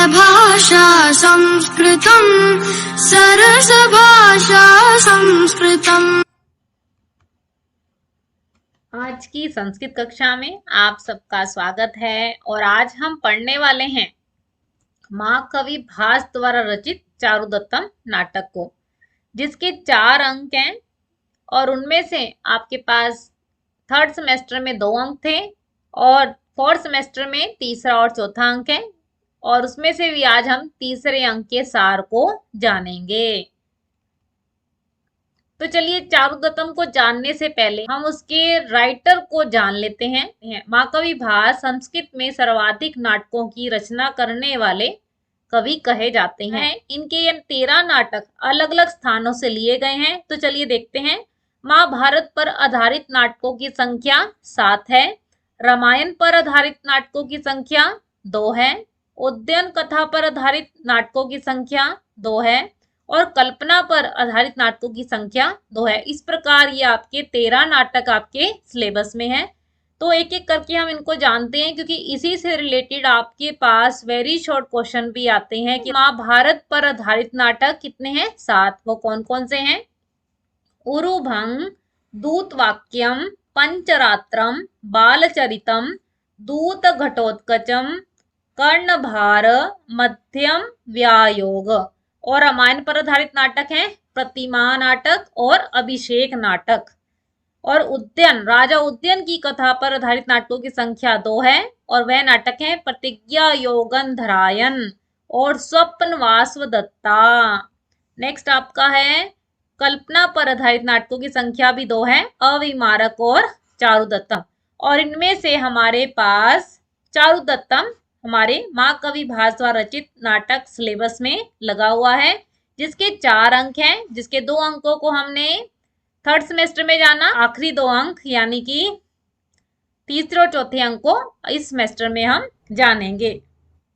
भाषा संस्कृतम् सरस भाषा संस्कृतम्। आज की संस्कृत कक्षा में आप सबका स्वागत है और आज हम पढ़ने वाले हैं महाकवि भास द्वारा रचित चारुदत्तम नाटक को, जिसके 4 अंक हैं और उनमें से आपके पास 3rd सेमेस्टर में 2 अंक थे और 4th सेमेस्टर में तीसरा और चौथा अंक है और उसमें से भी आज हम तीसरे अंक के सार को जानेंगे। तो चलिए, चारुदत्तम को जानने से पहले हम उसके राइटर को जान लेते हैं। महाकवि भास संस्कृत में सर्वाधिक नाटकों की रचना करने वाले कवि कहे जाते हैं। इनके ये 13 नाटक अलग अलग स्थानों से लिए गए हैं। तो चलिए देखते हैं। महाभारत पर आधारित नाटकों की संख्या 7 है। रामायण पर आधारित नाटकों की संख्या 2 है। उद्यान कथा पर आधारित नाटकों की संख्या 2 है और कल्पना पर आधारित नाटकों की संख्या 2 है। इस प्रकार ये आपके 13 नाटक आपके सिलेबस में है। तो एक एक करके हम इनको जानते हैं, क्योंकि इसी से रिलेटेड आपके पास वेरी शॉर्ट क्वेश्चन भी आते हैं कि महाभारत पर आधारित नाटक कितने हैं? 7। वो कौन कौन से हैं? उरुभंग, दूतवाक्यम, पंचरात्रम, बालचरितम, दूत घटोत्कचम, कर्णभार, मध्यम व्यायोग। और रामायण पर आधारित नाटक हैं प्रतिमा नाटक और अभिषेक नाटक। और उद्यान, राजा उद्यान की कथा पर आधारित नाटकों की संख्या 2 है और वह नाटक है प्रतिज्ञा योगन धरायन और स्वप्न वासवदत्ता। नेक्स्ट आपका है कल्पना पर आधारित नाटकों की संख्या भी 2 है, अविमारक और चारुदत्तम। और इनमें से हमारे पास चारुदत्तम हमारे महाकवि भास द्वारा रचित नाटक सिलेबस में लगा हुआ है, जिसके 4 अंक हैं, जिसके 2 अंकों को हमने 3rd सेमेस्टर में जाना, आखिरी 2 अंक यानी कि तीसरे और चौथे अंक को इस सेमेस्टर में हम जानेंगे।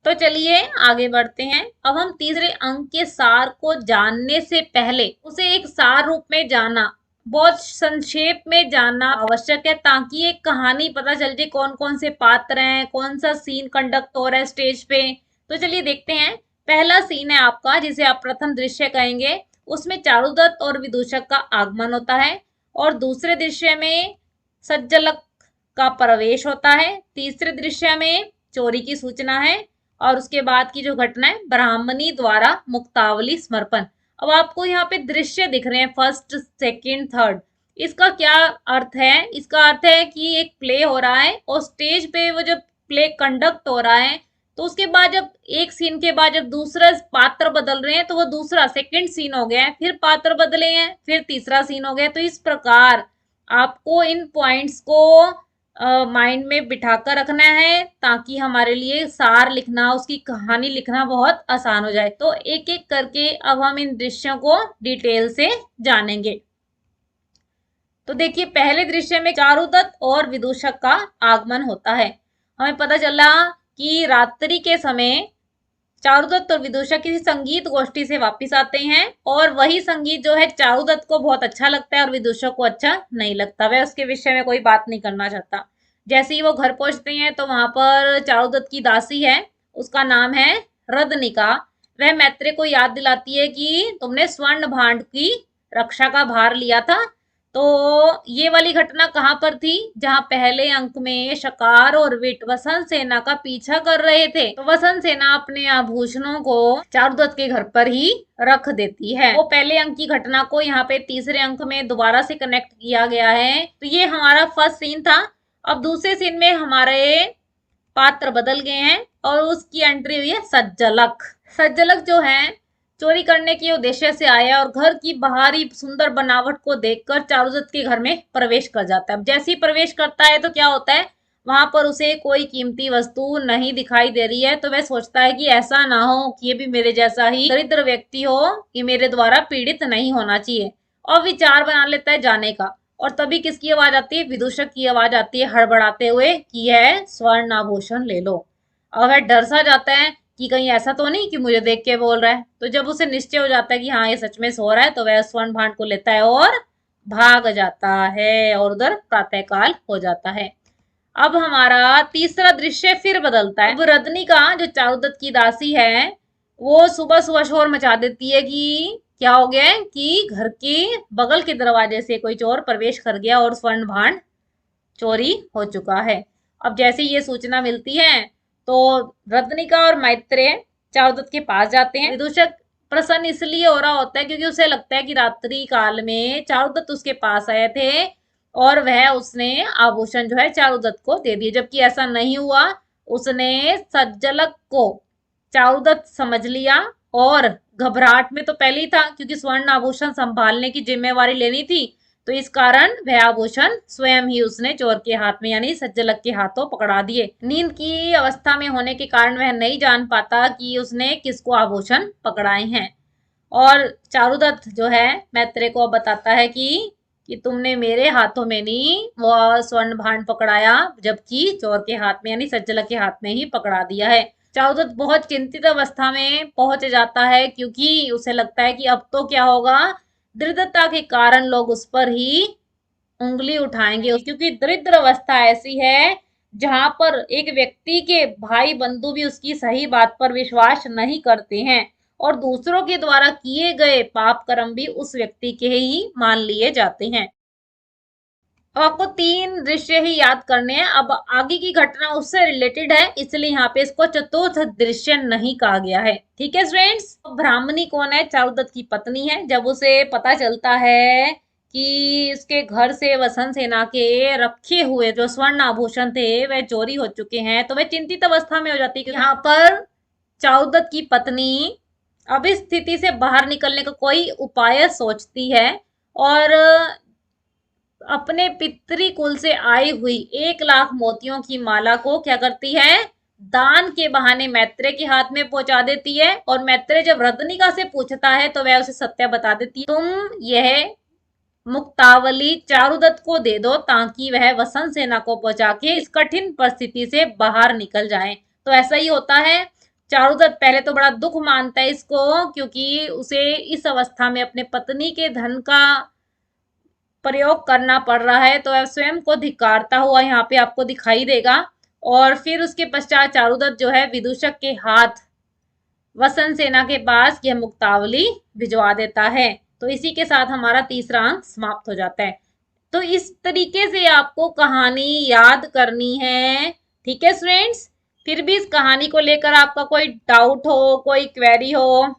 तो चलिए आगे बढ़ते हैं। अब हम तीसरे अंक के सार को जानने से पहले उसे एक सार रूप में जाना, बहुत संक्षेप में जानना आवश्यक है, ताकि एक कहानी पता चल जाए कौन कौन से पात्र हैं, कौन सा सीन कंडक्ट हो रहा है स्टेज पे। तो चलिए देखते हैं। पहला सीन है आपका, जिसे आप प्रथम दृश्य कहेंगे। उसमें चारुदत्त और विदूषक का आगमन होता है और दूसरे दृश्य में सज्जलक का प्रवेश होता है। तीसरे दृश्य में चोरी की सूचना है और उसके बाद की जो घटना है ब्राह्मणी द्वारा मुक्तावली समर्पण। अब आपको यहाँ पे दृश्य दिख रहे हैं 1st, 2nd, 3rd। इसका क्या अर्थ है? इसका अर्थ है कि एक प्ले हो रहा है और स्टेज पे वो जब प्ले कंडक्ट हो रहा है तो उसके बाद जब एक सीन के बाद जब दूसरा पात्र बदल रहे हैं तो वो दूसरा 2nd सीन हो गया है, फिर पात्र बदले हैं, फिर तीसरा सीन हो गया। तो इस प्रकार आपको इन पॉइंट्स को माइंड में बिठाकर रखना है, ताकि हमारे लिए सार लिखना, उसकी कहानी लिखना बहुत आसान हो जाए। तो एक एक करके अब हम इन दृश्यों को डिटेल से जानेंगे। तो देखिए, पहले दृश्य में चारुदत्त और विदूषक का आगमन होता है। हमें पता चला कि रात्रि के समय चारुदत्त और विदूषक किसी संगीत गोष्ठी से वापस आते हैं और वही संगीत जो है चारुदत्त को बहुत अच्छा लगता है और विदूषक को अच्छा नहीं लगता। वह उसके विषय में कोई बात नहीं करना चाहता। जैसे ही वो घर पहुंचते हैं तो वहां पर चारुदत्त की दासी है, उसका नाम है रदनिका। वह मैत्रेय को याद दिलाती है कि तुमने स्वर्ण भांड की रक्षा का भार लिया था। तो ये वाली घटना कहाँ पर थी? जहां पहले अंक में शकार और विट वसंत सेना का पीछा कर रहे थे। तो वसंत सेना अपने आभूषणों को चारुदत्त के घर पर ही रख देती है। वो पहले अंक की घटना को यहाँ पे तीसरे अंक में दोबारा से कनेक्ट किया गया है। तो ये हमारा फर्स्ट सीन था। अब दूसरे सीन में हमारे पात्र बदल गए हैं और उसकी एंट्री हुई है सज्जलक। सज्जलक जो है चोरी करने के उद्देश्य से आया और घर की बाहरी सुंदर बनावट को देखकर चारुदत्त के घर में प्रवेश कर जाता है। जैसे ही प्रवेश करता है तो क्या होता है, वहां पर उसे कोई कीमती वस्तु नहीं दिखाई दे रही है। तो वह सोचता है कि ऐसा ना हो कि ये भी मेरे जैसा ही दरिद्र व्यक्ति हो, ये मेरे द्वारा पीड़ित नहीं होना चाहिए, और विचार बना लेता है जाने का। और तभी किसकी आवाज आती है? विदूषक की आवाज आती है हड़बड़ाते हुए कि यह स्वर्ण आभूषण ले लो। और वह डर सा जाता है कि कहीं ऐसा तो नहीं कि मुझे देख के बोल रहा है। तो जब उसे निश्चय हो जाता है कि हाँ ये सच में सो रहा है, तो वह स्वर्ण भांड को लेता है और भाग जाता है और उधर प्रातःकाल हो जाता है। अब हमारा तीसरा दृश्य फिर बदलता है। अब रदनिका जो चारुदत्त की दासी है वो सुबह सुबह शोर मचा देती है कि क्या हो गया है कि घर के बगल के दरवाजे से कोई चोर प्रवेश कर गया और स्वर्ण भांड चोरी हो चुका है। अब जैसे ये सूचना मिलती है तो रत्निका और मैत्रेय चारुदत्त के पास जाते हैं। विदूषक प्रसन्न इसलिए हो रहा होता है क्योंकि उसे लगता है कि रात्रि काल में चारुदत्त उसके पास आए थे और वह उसने आभूषण जो है चारुदत्त को दे दिए, जबकि ऐसा नहीं हुआ। उसने सज्जलक को चारुदत्त समझ लिया और घबराहट में तो पहले ही था क्योंकि स्वर्ण आभूषण संभालने की जिम्मेवारी लेनी थी, तो इस कारण वह आभूषण स्वयं ही उसने चोर के हाथ में यानी सज्जलक के हाथों पकड़ा दिए। नींद की अवस्था में होने के कारण वह नहीं जान पाता कि उसने किसको आभूषण पकड़ाए हैं। और चारुदत्त जो है मैत्रेय को बताता है कि तुमने मेरे हाथों में नहीं वो स्वर्ण भांड पकड़ाया, जबकि चोर के हाथ में यानी सज्जलक के हाथ में ही पकड़ा दिया है। चारुदत्त बहुत चिंतित अवस्था में पहुंच जाता है क्योंकि उसे लगता है कि अब तो क्या होगा, दृढ़ता के कारण लोग उस पर ही उंगली उठाएंगे, क्योंकि दरिद्र अवस्था ऐसी है जहां पर एक व्यक्ति के भाई बंधु भी उसकी सही बात पर विश्वास नहीं करते हैं और दूसरों के द्वारा किए गए पाप कर्म भी उस व्यक्ति के ही मान लिए जाते हैं। अब आपको 3 दृश्य ही याद करने हैं। अब आगे की घटना उससे रिलेटेड है, इसलिए यहाँ पे इसको चतुर्थ दृश्य नहीं कहा गया है। ठीक है फ्रेंड्स, ब्राह्मणी कौन है? चारुदत्त की पत्नी है। जब उसे पता चलता है कि इसके घर से वसंत सेना के रखे हुए जो स्वर्ण आभूषण थे वह चोरी हो चुके हैं, तो वह चिंतित अवस्था में हो जाती है। यहाँ पर चारुदत्त की पत्नी अब इस स्थिति से बाहर निकलने का कोई उपाय सोचती है और अपने पितृ कुल से आई हुई 1,00,000 मोतियों की माला को क्या करती है, दान के बहाने मैत्रेय के हाथ में पहुंचा देती है। और मैत्रेय जब रत्निका से पूछता है तो वह उसे सत्य बता देती है, तुम यह मुक्तावली चारुदत्त को दे दो ताकि वह वसंत सेना को पहुंचा के इस कठिन परिस्थिति से बाहर निकल जाए। तो ऐसा ही होता है। चारुदत्त पहले तो बड़ा दुख मानता है इसको, क्योंकि उसे इस अवस्था में अपने पत्नी के धन का प्रयोग करना पड़ रहा है, तो वह स्वयं को धिक्कारता हुआ यहाँ पे आपको दिखाई देगा। और फिर उसके पश्चात चारुदत्त जो है विदूषक के हाथ वसंत सेना के पास यह मुक्तावली भिजवा देता है। तो इसी के साथ हमारा तीसरा अंक समाप्त हो जाता है। तो इस तरीके से आपको कहानी याद करनी है। ठीक है फ्रेंड्स, फिर भी इस कहानी को लेकर आपका कोई डाउट हो, कोई क्वेरी हो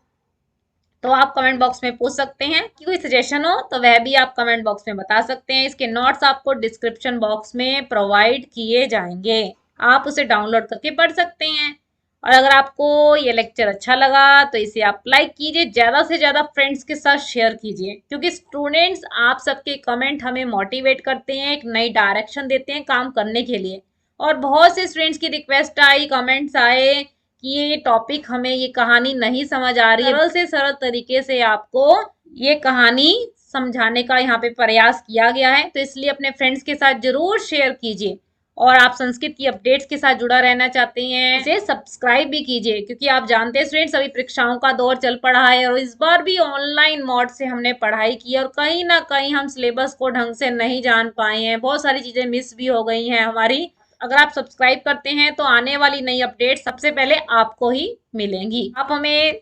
तो आप कमेंट बॉक्स में पूछ सकते हैं। कोई सजेशन हो तो वह भी आप कमेंट बॉक्स में बता सकते हैं। इसके नोट्स आपको डिस्क्रिप्शन बॉक्स में प्रोवाइड किए जाएंगे, आप उसे डाउनलोड करके पढ़ सकते हैं। और अगर आपको ये लेक्चर अच्छा लगा तो इसे आप लाइक कीजिए, ज़्यादा से ज़्यादा फ्रेंड्स के साथ शेयर कीजिए, क्योंकि स्टूडेंट्स आप सबके कमेंट हमें मोटिवेट करते हैं, एक नई डायरेक्शन देते हैं काम करने के लिए। और बहुत से स्टूडेंट्स की रिक्वेस्ट आई, कमेंट्स आए कि ये टॉपिक हमें, ये कहानी नहीं समझ आ रही है। सरल से सरल तरीके से आपको ये कहानी समझाने का यहाँ पे प्रयास किया गया है, तो इसलिए अपने फ्रेंड्स के साथ जरूर शेयर कीजिए। और आप संस्कृत की अपडेट्स के साथ जुड़ा रहना चाहते हैं इसे सब्सक्राइब भी कीजिए, क्योंकि आप जानते हैं स्टूडेंट्स अभी परीक्षाओं का दौर चल पड़ा है और इस बार भी ऑनलाइन मोड से हमने पढ़ाई की और कहीं ना कहीं हम सिलेबस को ढंग से नहीं जान पाए हैं, बहुत सारी चीजें मिस भी हो गई हैं हमारी। अगर आप सब्सक्राइब करते हैं तो आने वाली नई अपडेट सबसे पहले आपको ही मिलेंगी। आप हमें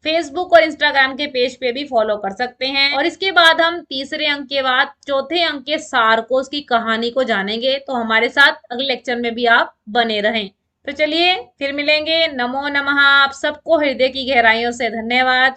फेसबुक और इंस्टाग्राम के पेज पे भी फॉलो कर सकते हैं। और इसके बाद हम तीसरे अंक के बाद चौथे अंक के सार को, उसकी कहानी को जानेंगे, तो हमारे साथ अगले लेक्चर में भी आप बने रहें। तो चलिए फिर मिलेंगे। नमो नमः। आप सबको हृदय की गहराइयों से धन्यवाद।